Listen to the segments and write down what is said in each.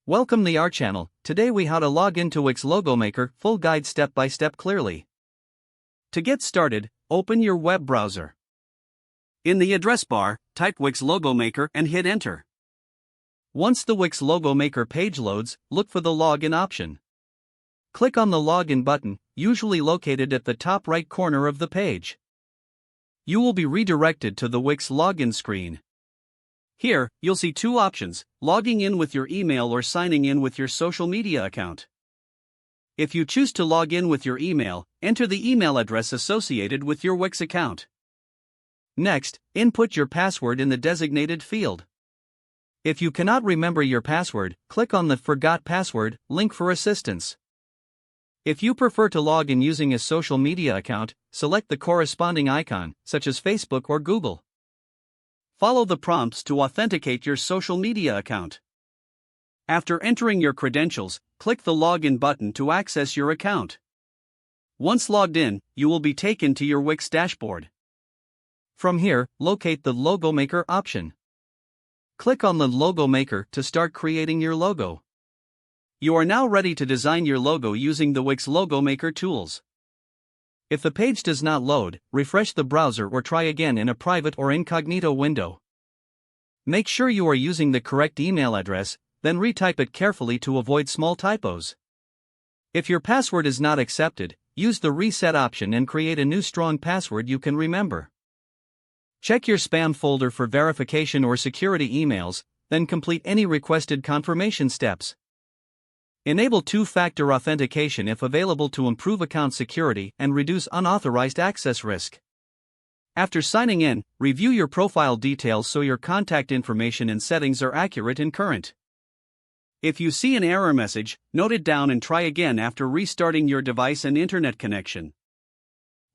Welcome to our channel. Today we how to log into Wix Logo Maker, full guide step by step clearly. To get started, open your web browser. In the address bar, type Wix Logo Maker and hit enter. Once the Wix Logo Maker page loads, look for the login option. Click on the login button, usually located at the top right corner of the page. You will be redirected to the Wix login screen. Here, you'll see two options, logging in with your email or signing in with your social media account. If you choose to log in with your email, enter the email address associated with your Wix account. Next, input your password in the designated field. If you cannot remember your password, click on the Forgot Password link for assistance. If you prefer to log in using a social media account, select the corresponding icon, such as Facebook or Google. Follow the prompts to authenticate your social media account. After entering your credentials, click the Login button to access your account. Once logged in, you will be taken to your Wix dashboard. From here, locate the Logo Maker option. Click on the Logo Maker to start creating your logo. You are now ready to design your logo using the Wix Logo Maker tools. If the page does not load, refresh the browser or try again in a private or incognito window. Make sure you are using the correct email address, then retype it carefully to avoid small typos. If your password is not accepted, use the reset option and create a new strong password you can remember. Check your spam folder for verification or security emails, then complete any requested confirmation steps. Enable two-factor authentication if available to improve account security and reduce unauthorized access risk. After signing in, review your profile details so your contact information and settings are accurate and current. If you see an error message, note it down and try again after restarting your device and internet connection.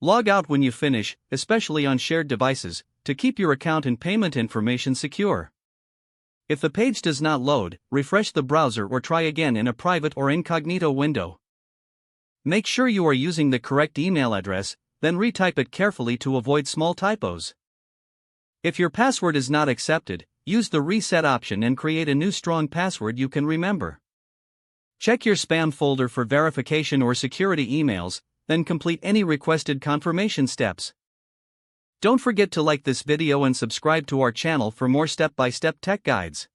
Log out when you finish, especially on shared devices, to keep your account and payment information secure. If the page does not load, refresh the browser or try again in a private or incognito window. Make sure you are using the correct email address, then retype it carefully to avoid small typos. If your password is not accepted, use the reset option and create a new strong password you can remember. Check your spam folder for verification or security emails, then complete any requested confirmation steps. Don't forget to like this video and subscribe to our channel for more step-by-step tech guides.